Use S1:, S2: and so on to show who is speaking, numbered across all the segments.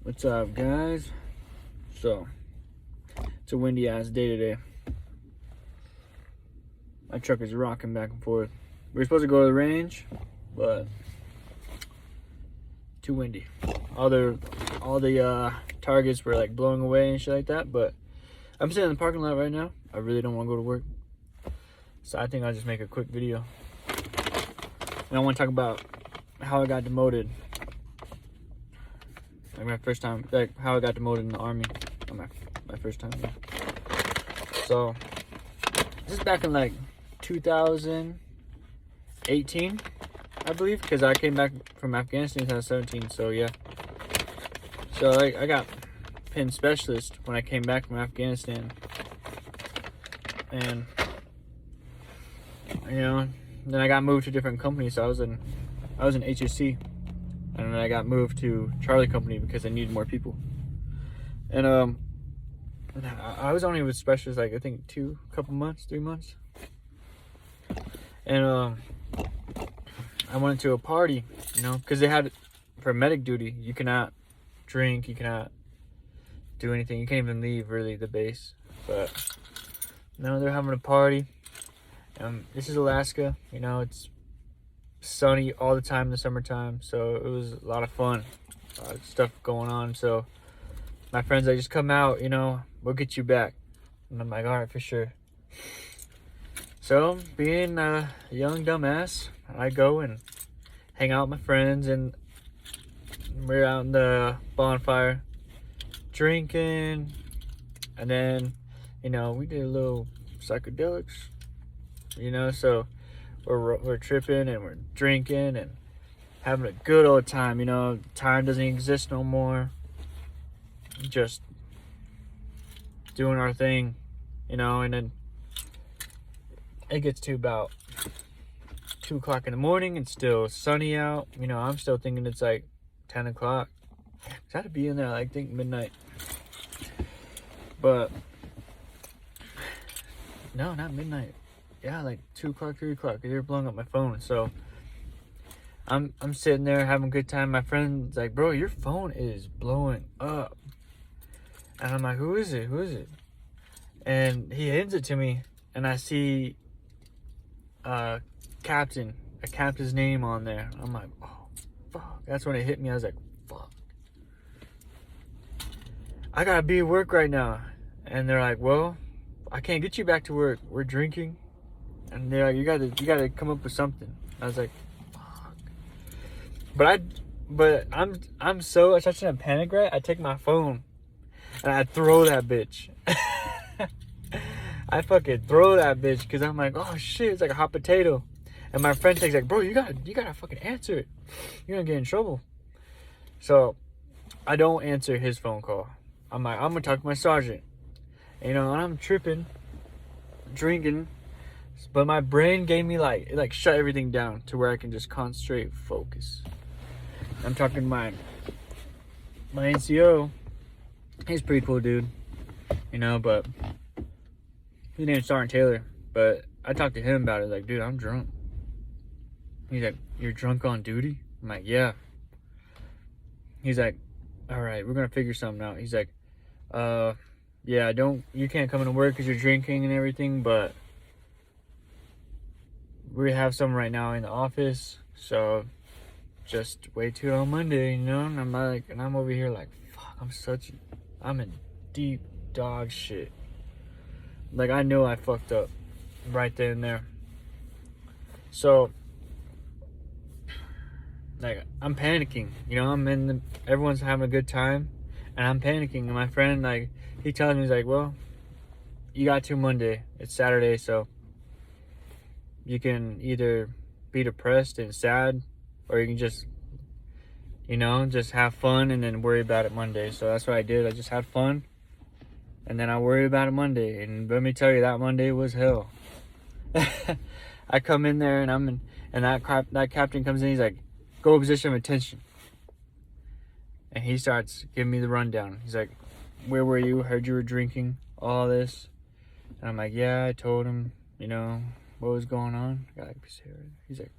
S1: What's up, guys? So, it's a windy ass day today. My truck is rocking back and forth. We were supposed to go to the range, but too windy. All the targets were like blowing away and shit like that. But I'm sitting in the parking lot right now. I really don't want to go to work, so I think I'll just make a quick video. And I want to talk about how I got demoted. Like my first time, like how I got demoted in the army. My first time. Yeah. So this is back in like 2018, I believe, because I came back from Afghanistan in 2017. So yeah. So like I got pin specialist when I came back from Afghanistan, and then I got moved to a different company. So I was in HSC. And then I got moved to Charlie Company because I needed more people. And I was only with specialists like I think 3 months. And I went to a party, because they had, for medic duty, you cannot drink, you cannot do anything, you can't even leave really the base. But they're having a party. This is Alaska, it's sunny all the time in the summertime, so it was a lot of fun, a lot of stuff going on. So my friends, just come out, we'll get you back. And I'm like, all right, for sure. So being a young dumbass, I go and hang out with my friends, and we're out in the bonfire drinking, and then we did a little psychedelics, so we're tripping and we're drinking and having a good old time. Time doesn't exist no more. Just doing our thing, and then it gets to about 2 o'clock in the morning. It's still sunny out. I'm still thinking it's like 10 o'clock. I had to be in there, I think, midnight. But no, not midnight. Yeah, like 2 o'clock, 3 o'clock. They were blowing up my phone. So I'm sitting there having a good time. My friend's like, bro, your phone is blowing up. And I'm like, who is it? And he hands it to me, and I see a captain's name on there. I'm like, oh, fuck. That's when it hit me. I was like, fuck. I gotta be at work right now. And they're like, well, I can't get you back to work. We're drinking. And they're like, you gotta come up with something. I was like, fuck. But I'm such in a panic, right? I take my phone and I throw that bitch. I fucking throw that bitch because I'm like, oh shit, it's like a hot potato. And my friend takes like, bro, you gotta fucking answer it. You're gonna get in trouble. So I don't answer his phone call. I'm like, I'm gonna talk to my sergeant. And I'm tripping, drinking. But my brain gave me it shut everything down to where I can just concentrate, focus. I'm talking to my NCO. He's a pretty cool dude, but his name's Sergeant Taylor. But I talked to him about it, like, dude, I'm drunk. He's like, you're drunk on duty? I'm like, yeah. He's like, all right, we're gonna figure something out. He's like, yeah, you can't come into work because you're drinking and everything, but we have some right now in the office, so just wait till on Monday, And I'm like, and I'm over here like, fuck, I'm in deep dog shit. Like, I know I fucked up right then and there. So, like, I'm panicking, everyone's having a good time, and I'm panicking. And my friend, like, he tells me, he's like, well, you got till Monday. It's Saturday, so you can either be depressed and sad, or you can just, just have fun and then worry about it Monday. So that's what I did. I just had fun, and then I worried about it Monday. And let me tell you, that Monday was hell. I come in there, and that captain comes in. He's like, go position of attention. And he starts giving me the rundown. He's like, where were you? Heard you were drinking, all this. And I'm like, yeah, I told him, what was going on. I got like piece of hair. He's like,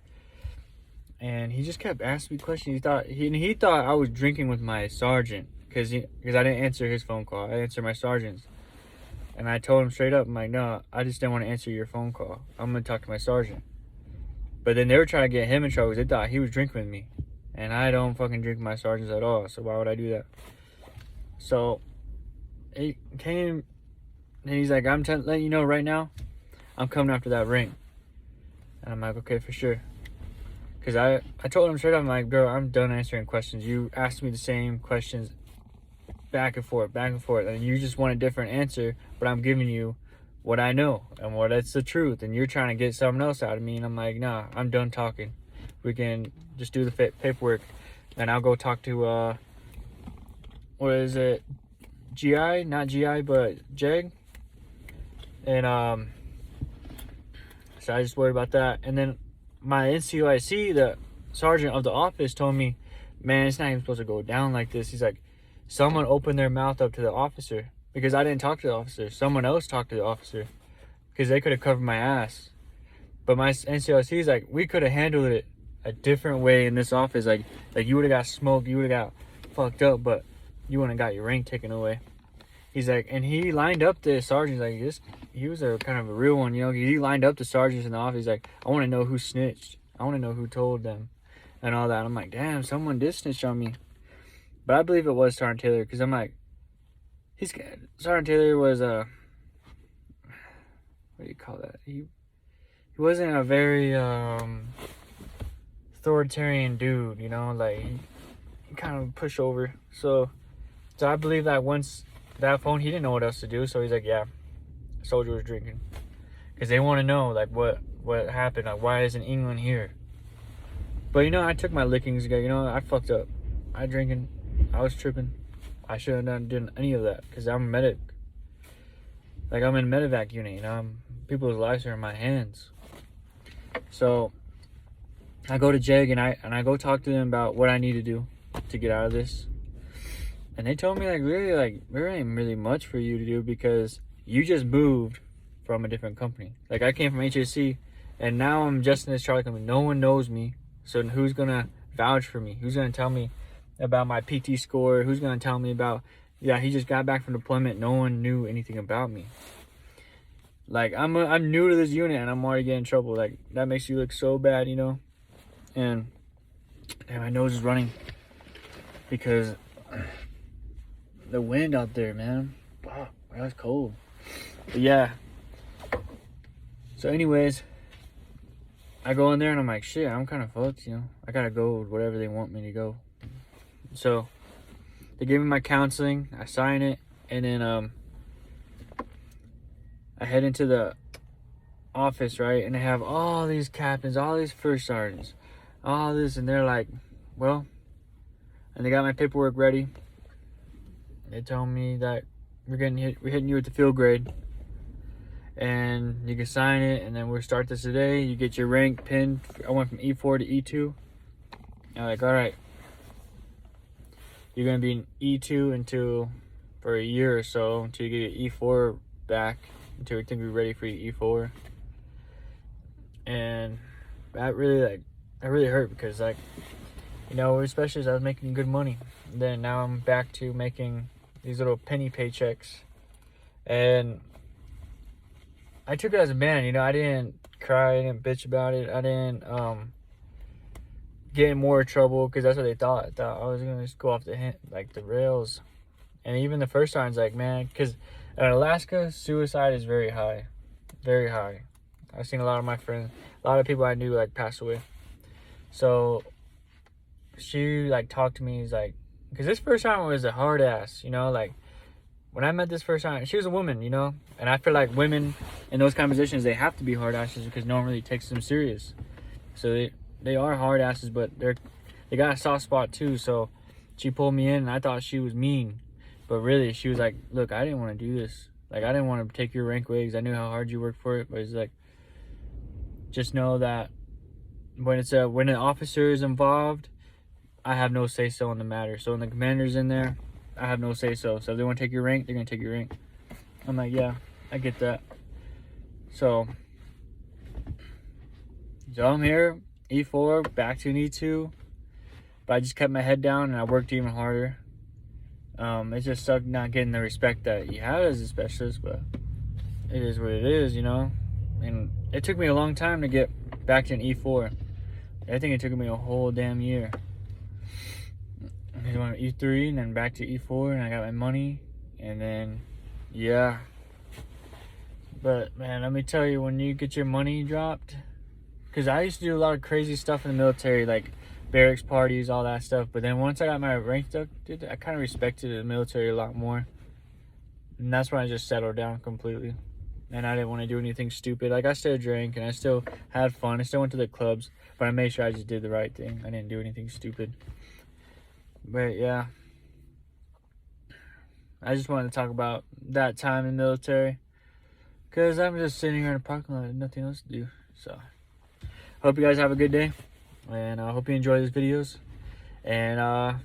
S1: and he just kept asking me questions. He thought I was drinking with my sergeant, because I didn't answer his phone call. I answered my sergeant's. And I told him straight up, I'm like, no, I just didn't want to answer your phone call. I'm going to talk to my sergeant. But then they were trying to get him in trouble because they thought he was drinking with me. And I don't fucking drink with my sergeants at all, so why would I do that? So he came, and he's like, I'm letting you know right now, I'm coming after that ring. And I'm like, okay, for sure. Because I told him straight up, I'm like, bro, I'm done answering questions. You asked me the same questions back and forth, and you just want a different answer, but I'm giving you what I know and what it's the truth, and you're trying to get something else out of me. And I'm like, nah, I'm done talking. We can just do the paperwork, and I'll go talk to what is it, GI, not GI, but JEG. And so I just worried about that. And then my NCOIC, the sergeant of the office, told me, man, it's not even supposed to go down like this. He's like, someone opened their mouth up to the officer, because I didn't talk to the officer. Someone else talked to the officer, because they could have covered my ass. But my NCOC is like, we could have handled it a different way in this office. Like you would have got smoked, you would have got fucked up, but you wouldn't have got your rank taken away. He's like, and he lined up the sergeants, like this. He was a kind of a real one, you know. He lined up the sergeants in the office. He's like, I want to know who snitched. I want to know who told them, and all that. I'm like, damn, someone did snitch on me. But I believe it was Sergeant Taylor, because I'm like, Sergeant Taylor was what do you call that? He wasn't a very authoritarian dude, you know, like he kind of pushed over. So I believe that once that phone, he didn't know what else to do. So he's like, yeah, soldier was drinking, because they want to know like what happened, like why isn't England here? But you know, I took my lickings, you know, I fucked up. I was tripping. I shouldn't have done any of that, because I'm a medic. Like, I'm in a medevac unit, you know. People's lives are in my hands. So I go to JEG and I go talk to them about what I need to do to get out of this. And they told me, like, there ain't really much for you to do, because you just moved from a different company. Like, I came from HSC, and now I'm just in this Charlie company. No one knows me. So who's gonna vouch for me? Who's gonna tell me about my PT score? Who's gonna tell me about, yeah, he just got back from deployment, no one knew anything about me? Like, I'm new to this unit, and I'm already getting in trouble. Like, that makes you look so bad, you know. And damn, my nose is running because the wind out there, man. Wow, that's cold. But yeah, so anyways, I go in there and I'm like, shit, I'm kind of fucked, you know. I gotta go whatever they want me to go. So they give me my counseling, I sign it, and then I head into the office, right? And they have all these captains, all these first sergeants, all this, and they're like, well, and they got my paperwork ready. They told me that we're hitting you with the field grade, and you can sign it, and then we'll start this today. You get your rank pinned. I went from E4 to E2. I'm like, all right, you're gonna be in E2 for a year or so, until you get your E4 back, until we think we're ready for your E4. And that really hurt, because, like, you know, especially as I was making good money, and then now I'm back to making these little penny paychecks. And I took it as a man, you know. I didn't cry, I didn't bitch about it, I didn't get in more trouble, because that's what they thought. I thought I was gonna just go off the rails. And even the first time's like, man, because in Alaska, suicide is very high, very high. I've seen a lot of my friends, a lot of people I knew, like, pass away. So she, like, talked to me, is like, because this first time was a hard ass, you know. Like, when I met this first time, she was a woman, you know. And I feel like women in those kind of positions, they have to be hard asses, because no one really takes them serious. So they are hard asses, but they got a soft spot too. So she pulled me in, and I thought she was mean, but really she was like, look, I didn't want to do this. Like, I didn't want to take your rank away, because I knew how hard you worked for it. But it's like, just know that when an officer is involved, I have no say so in the matter. So when the commander's in there, I have no say so. So if they want to take your rank, they're gonna take your rank. I'm like, yeah, I get that. So I'm here, E4, back to an E2, but I just kept my head down and I worked even harder. It just sucked not getting the respect that you have as a specialist, but it is what it is, you know. And it took me a long time to get back to an E4. I think it took me a whole damn year. I went to E3 and then back to E4, and I got my money, and then yeah. But man, let me tell you, when you get your money dropped, because I used to do a lot of crazy stuff in the military, like barracks parties, all that stuff. But then once I got my rank stuff, dude, I kind of respected the military a lot more, and that's when I just settled down completely. And I didn't want to do anything stupid. Like, I still drank and I still had fun. I still went to the clubs, but I made sure I just did the right thing. I didn't do anything stupid. But yeah, I just wanted to talk about that time in the military, because I'm just sitting here in a parking lot and nothing else to do. So hope you guys have a good day, and I hope you enjoy these videos. And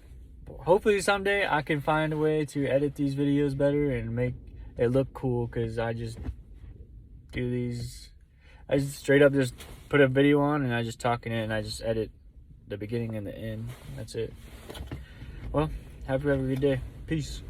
S1: hopefully someday I can find a way to edit these videos better and make it look cool, because I just do these, I just straight up just put a video on and I just talk in it and I just edit the beginning and the end. That's it. Well, have a good day. Peace.